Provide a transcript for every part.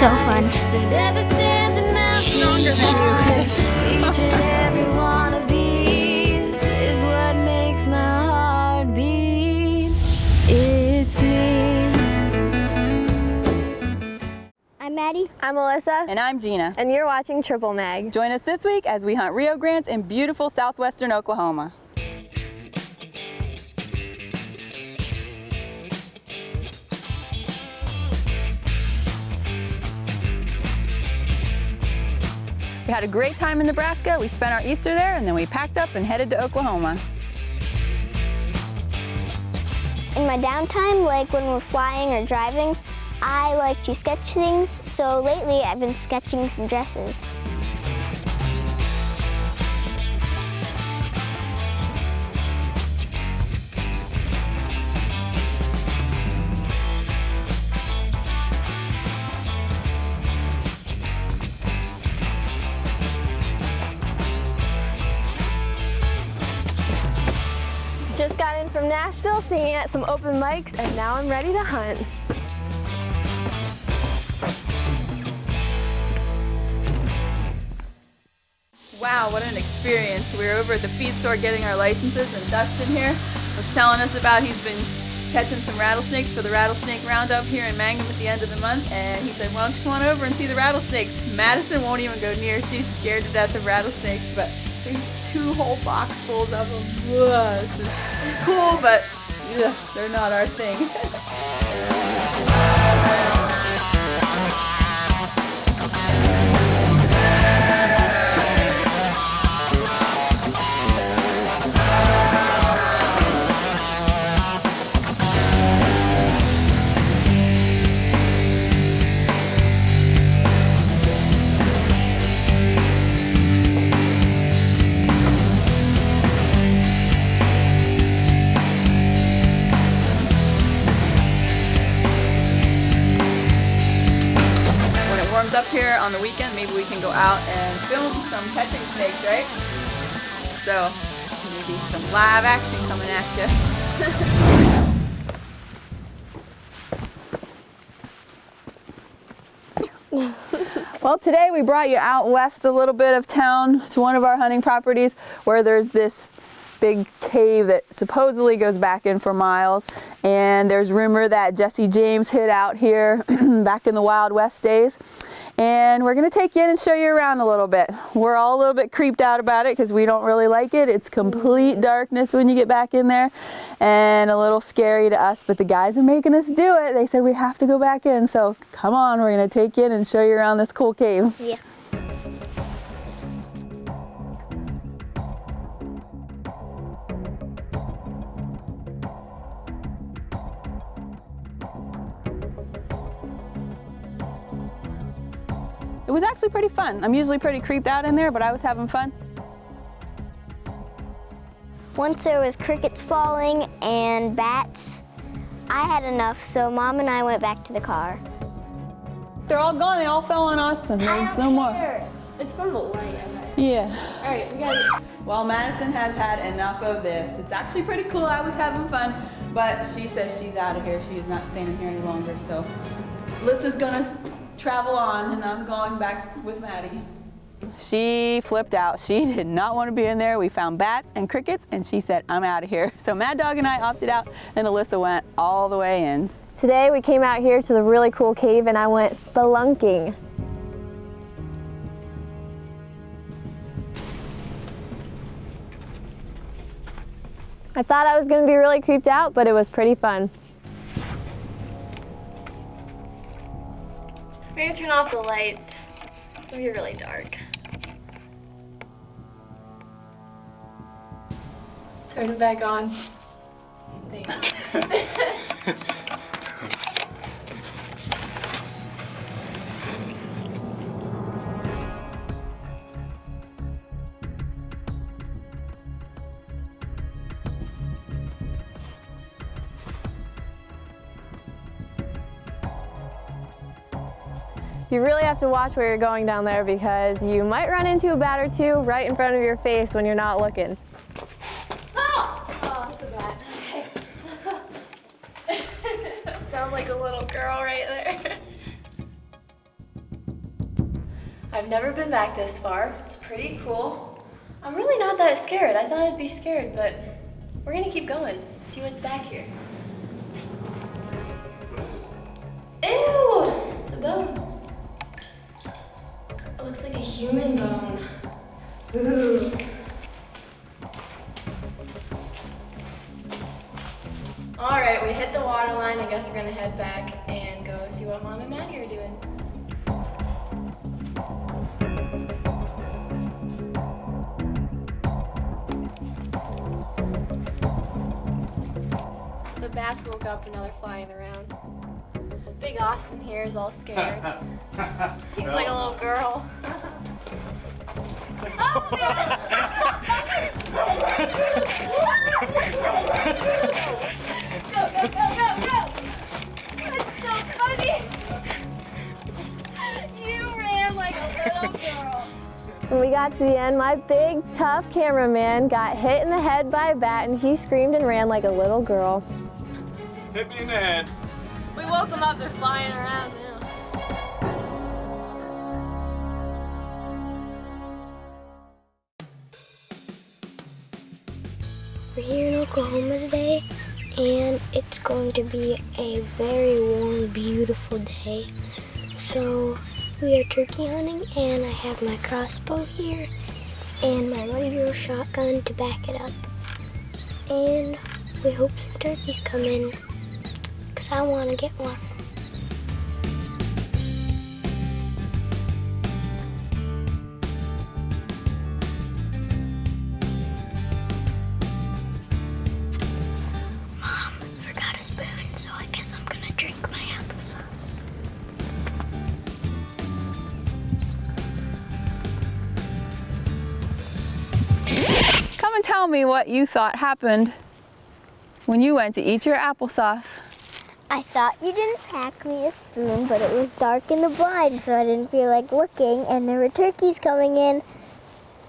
so fun. The desert sands and mountains stronger than you. Each and every one of these is what makes my heart beat. It's me. I'm Maddie. I'm Melissa. And I'm Gina. And you're watching Triple Mag. Join us this week as we hunt Rio Grandes in beautiful southwestern Oklahoma. We had a great time in Nebraska. We spent our Easter there, and then we packed up and headed to Oklahoma. In my downtime, like when we're flying or driving, I like to sketch things, so lately I've been sketching some dresses. Just got in from Nashville singing at some open mics, and now I'm ready to hunt. Wow, what an experience. We were over at the feed store getting our licenses, and Dustin here was telling us about he's been catching some rattlesnakes for the rattlesnake roundup here in Mangum at the end of the month, and he said, why don't you come on over and see the rattlesnakes? Madison won't even go near. She's scared to death of rattlesnakes, but there's 2 whole boxfuls of them. Whoa, this is cool, but ugh, they're not our thing. Up here on the weekend, maybe we can go out and film some catching snakes, right? So maybe some live action coming at you. Well, today we brought you out west a little bit of town to one of our hunting properties where there's this big cave that supposedly goes back in for miles, and there's rumor that Jesse James hid out here back in the Wild West days. And we're going to take you in and show you around a little bit. We're all a little bit creeped out about it because we don't really like it. It's complete darkness when you get back in there and a little scary to us, but the guys are making us do it. They said we have to go back in, so come on, we're going to take you in and show you around this cool cave. Yeah. It was actually pretty fun. I'm usually pretty creeped out in there, but I was having fun. Once there was crickets falling and bats, I had enough, so Mom and I went back to the car. They're all gone. They all fell on Austin. There's no more. It's from the light, okay. Yeah. All right, we got it. Well, Madison has had enough of this. It's actually pretty cool. I was having fun, but she says she's out of here. She is not standing here any longer. So Alyssa's gonna travel on, and I'm going back with Maddie. She flipped out. She did not want to be in there. We found bats and crickets, and she said, I'm out of here. So Mad Dog and I opted out, and Alyssa went all the way in. Today we came out here to the really cool cave, and I went spelunking. I thought I was going to be really creeped out, but it was pretty fun. We're going to turn off the lights. It's going to be really dark. Turn it back on. Thanks. You really have to watch where you're going down there because you might run into a bat or two right in front of your face when you're not looking. Oh, that's a bat. Okay. Sound like a little girl right there. I've never been back this far. It's pretty cool. I'm really not that scared. I thought I'd be scared, but we're gonna keep going. See what's back here. Ew! It's a bone. It looks like a human bone. Ooh. All right, we hit the water line. I guess we're gonna head back and go see what Mom and Maddie are doing. The bats woke up and now they're flying around. Big Austin here is all scared. He's like a little girl. Oh, man. Go. That's so funny. You ran like a little girl. When we got to the end, my big, tough cameraman got hit in the head by a bat and he screamed and ran like a little girl. Hit me in the head. We woke them up, they're flying around now. We're here in Oklahoma today, and it's going to be a very warm, beautiful day. So we are turkey hunting, and I have my crossbow here and my radio shotgun to back it up. And we hope some turkeys come in, because I want to get one. Mom, I forgot a spoon, so I guess I'm gonna drink my applesauce. Come and tell me what you thought happened when you went to eat your applesauce. I thought you didn't pack me a spoon, but it was dark in the blind, so I didn't feel like looking, and there were turkeys coming in,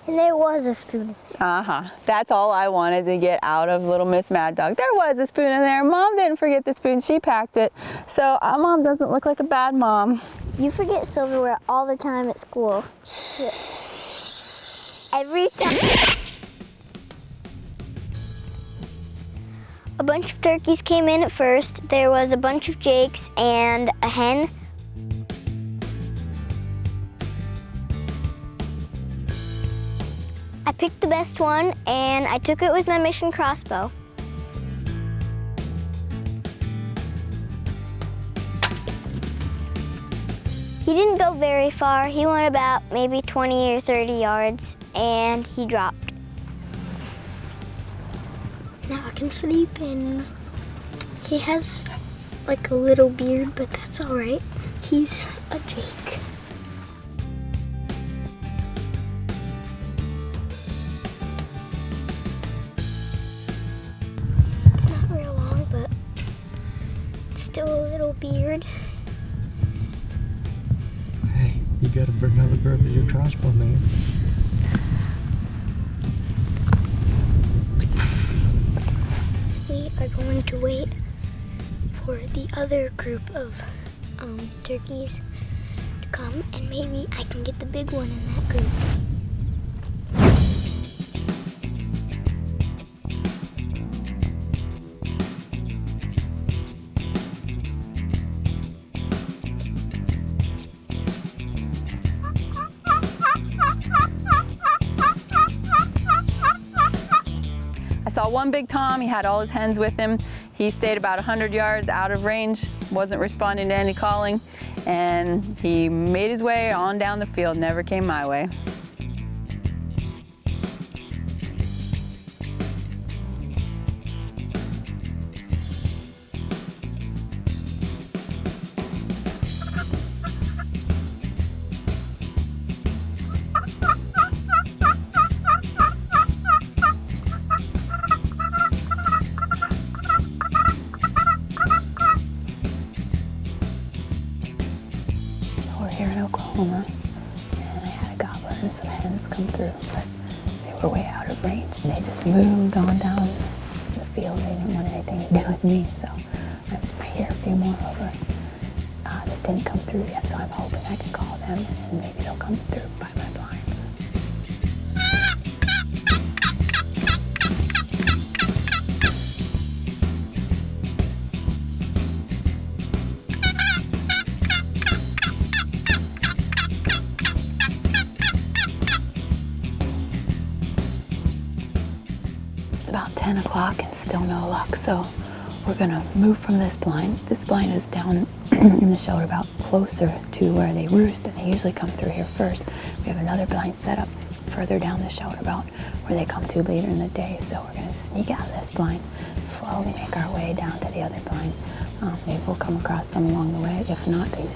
and there was a spoon. That's all I wanted to get out of Little Miss Mad Dog. There was a spoon in there. Mom didn't forget the spoon. She packed it. So Mom doesn't look like a bad mom. You forget silverware all the time at school. Every time. A bunch of turkeys came in at first. There was a bunch of jakes and a hen. I picked the best one and I took it with my mission crossbow. He didn't go very far. He went about maybe 20 or 30 yards and he dropped. Now I can sleep in. He has like a little beard, but that's all right. He's a jake. It's not real long, but it's still a little beard. Hey, you gotta bring another bird with your crossbow, man. We are going to wait for the other group of turkeys to come, and maybe I can get the big one in that group. I saw one big tom. He had all his hens with him. He stayed about 100 yards out of range, wasn't responding to any calling, and he made his way on down the field, never came my way. We're here in Oklahoma, and I had a gobbler and some hens come through, but they were way out of range, and they just moved on down the field. They didn't want anything to do with me, so I hear a few more over the didn't come through yet, so I'm hoping I can call them and maybe they'll come through by my blind. It's about 10 o'clock and still no luck, so we're gonna move from this blind. This blind is down in the shelter about closer to where they roost, and they usually come through here first. We have another blind set up further down the shelter about where they come to later in the day, so we're gonna sneak out of this blind, slowly make our way down to the other blind. Maybe we'll come across some along the way. If not, the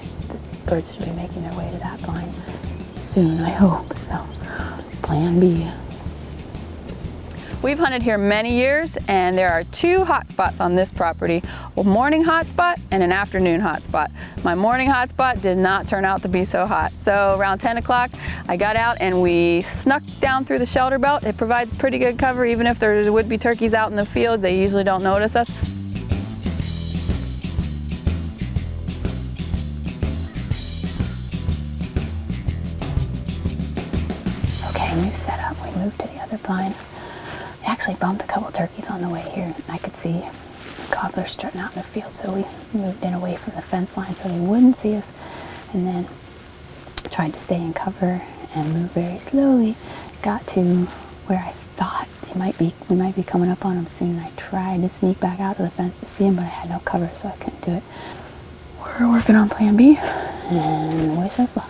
birds should be making their way to that blind soon, I hope. So, plan B. We've hunted here many years, and there are two hot spots on this property, a morning hot spot and an afternoon hot spot. My morning hot spot did not turn out to be so hot. So around 10 o'clock, I got out and we snuck down through the shelter belt. It provides pretty good cover. Even if there would be turkeys out in the field, they usually don't notice us. Okay, new setup. We moved to the other blind. Actually bumped a couple turkeys on the way here. I could see gobblers strutting out in the field, so we moved in away from the fence line so they wouldn't see us, and then tried to stay in cover and move very slowly. Got to where I thought we might be coming up on them soon. I tried to sneak back out of the fence to see them, but I had no cover, so I couldn't do it. We're working on plan B, and wish us luck.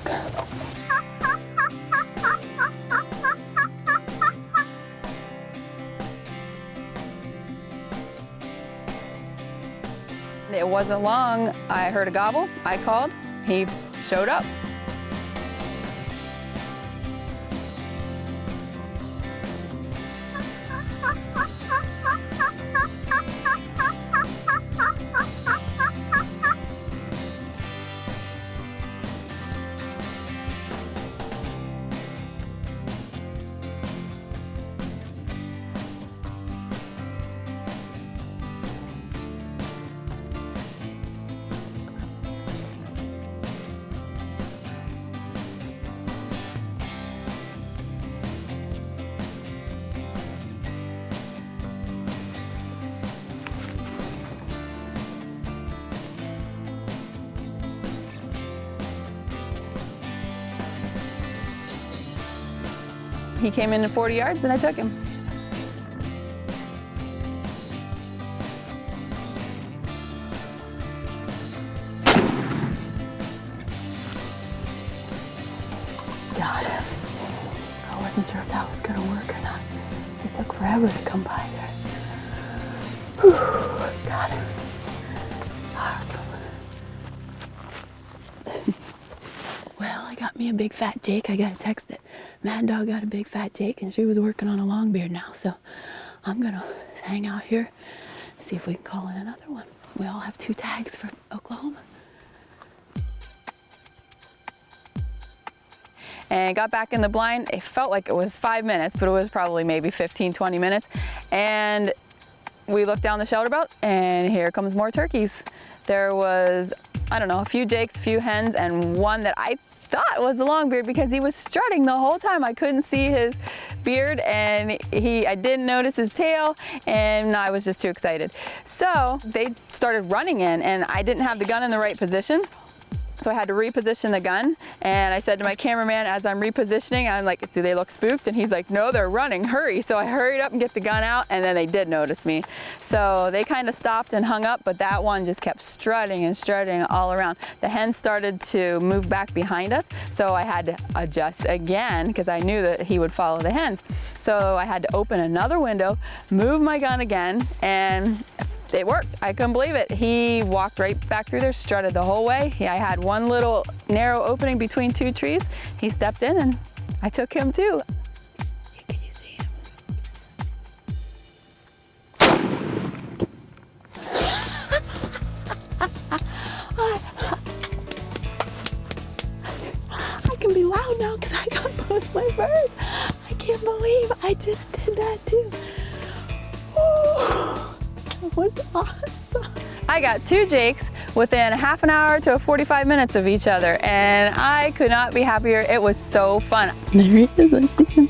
It wasn't long, I heard a gobble, I called, he showed up. He came in at 40 yards and I took him. God, I wasn't sure if that was gonna work or not. It took forever to come by there. Whew, got him. Awesome. Well, I got me a big fat Jake. I got a text that Mad Dog got a big fat Jake, and she was working on a longbeard now, so I'm gonna hang out here, see if we can call in another one. We all have 2 tags for Oklahoma. And got back in the blind. It felt like it was 5 minutes, but it was probably maybe 15, 20 minutes. And we looked down the shelter belt, and here comes more turkeys. There was, I don't know, a few jakes, a few hens, and one that I thought was a longbeard because he was strutting the whole time. I couldn't see his beard, and I didn't notice his tail, and I was just too excited. So they started running in, and I didn't have the gun in the right position. So I had to reposition the gun, and I said to my cameraman as I'm repositioning, I'm like, do they look spooked? And he's like, no, they're running, hurry. So I hurried up and get the gun out, and then they did notice me. So they kind of stopped and hung up, but that one just kept strutting and strutting all around. The hens started to move back behind us, so I had to adjust again because I knew that he would follow the hens. So I had to open another window, move my gun again, and it worked. I couldn't believe it. He walked right back through there, strutted the whole way. I had one little narrow opening between 2 trees. He stepped in and I took him too. Can you see him? I can be loud now because I got both my birds. I can't believe I just did that too. Ooh. Was awesome. I got 2 jakes within a half an hour to 45 minutes of each other, and I could not be happier. It was so fun. There he is, I see him.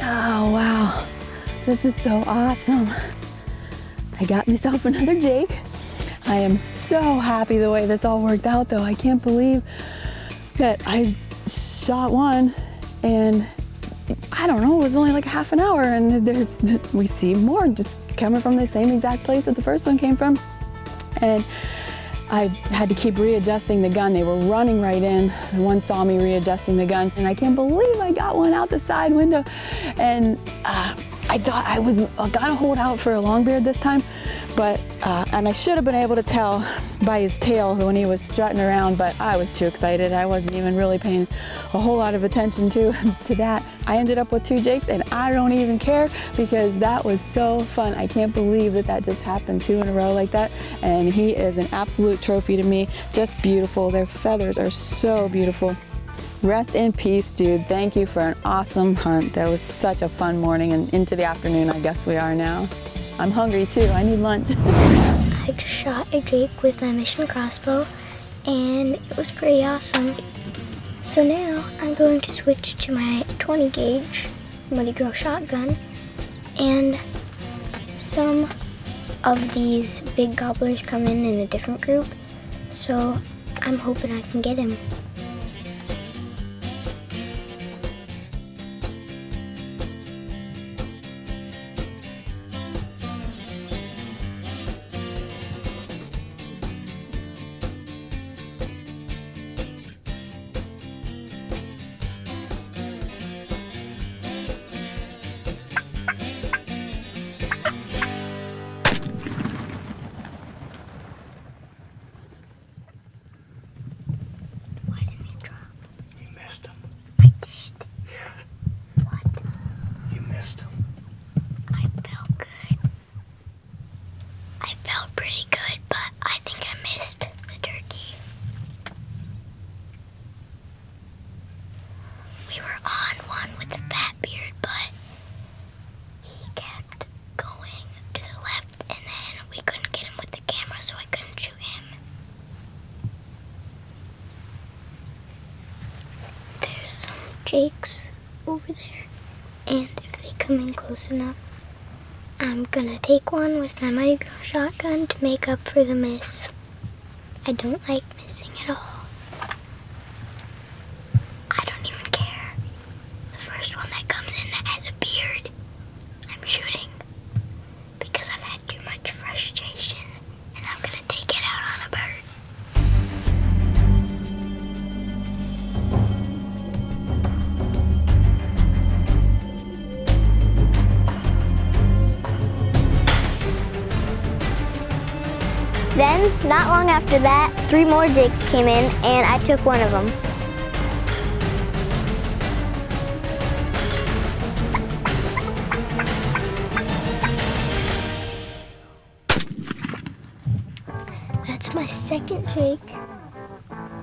Oh wow, this is so awesome. I got myself another Jake. I am so happy the way this all worked out though. I can't believe that I shot one and I don't know, it was only like half an hour and we see more just coming from the same exact place that the first one came from. And I had to keep readjusting the gun. They were running right in. One saw me readjusting the gun and I can't believe I got one out the side window. And I thought I was gonna hold out for a longbeard this time, but and I should have been able to tell by his tail when he was strutting around, but I was too excited. I wasn't even really paying a whole lot of attention to that. I ended up with 2 Jakes and I don't even care because that was so fun. I can't believe that that just happened 2 in a row like that. And he is an absolute trophy to me. Just beautiful. Their feathers are so beautiful. Rest in peace, dude. Thank you for an awesome hunt. That was such a fun morning and into the afternoon, I guess we are now. I'm hungry too. I need lunch. I just shot a Jake with my mission crossbow and it was pretty awesome. So now I'm going to switch to my 20 gauge Muddy Girl shotgun, and some of these big gobblers come in a different group, so I'm hoping I can get him. We were on one with a fat beard, but he kept going to the left, and then we couldn't get him with the camera, so I couldn't shoot him. There's some Jakes over there, and if they come in close enough, I'm gonna take one with my Muddy Girl shotgun to make up for the miss. I don't like missing at all. I don't even care. The first one that comes in that has a beard, I'm shooting. Because I've had too much frustration, and I'm gonna take it out on a bird. Then, not long after that, 3 more Jakes came in, and I took one of them. That's my second Jake,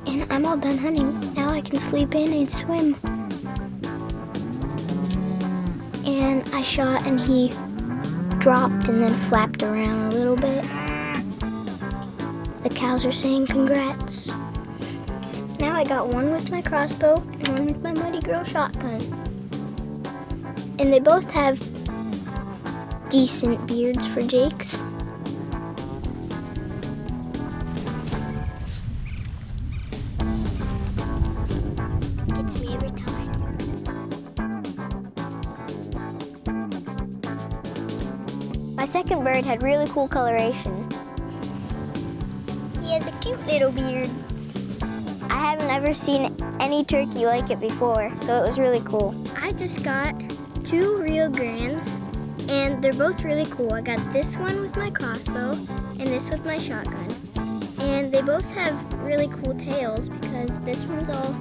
and I'm all done hunting. Now I can sleep in and swim. And I shot, and he dropped and then flapped around a little bit. The cows are saying congrats. Now I got one with my crossbow and one with my Muddy Girl shotgun. And they both have decent beards for Jakes. Gets me every time. My second bird had really cool coloration. He has a cute little beard. I haven't ever seen any turkey like it before, so it was really cool. I just got 2 Rio Grands, and they're both really cool. I got this one with my crossbow and this with my shotgun. And they both have really cool tails because this one's all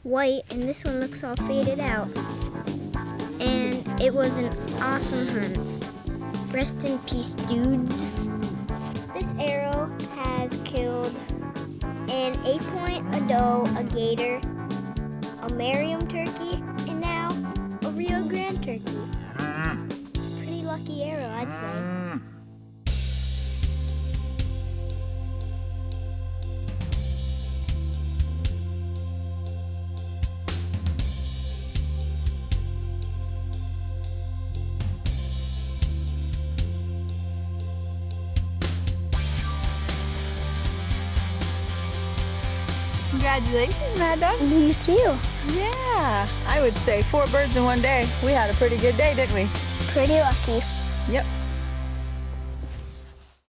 white and this one looks all faded out. And it was an awesome hunt. Rest in peace, dudes. This arrow has killed an 8-point, a doe, a gator, a Merriam turkey, and now turkey. Pretty lucky arrow, I'd say. Congratulations, Mad Dog. You too. Yeah, I would say 4 birds in one day. We had a pretty good day, didn't we? Pretty lucky. Yep.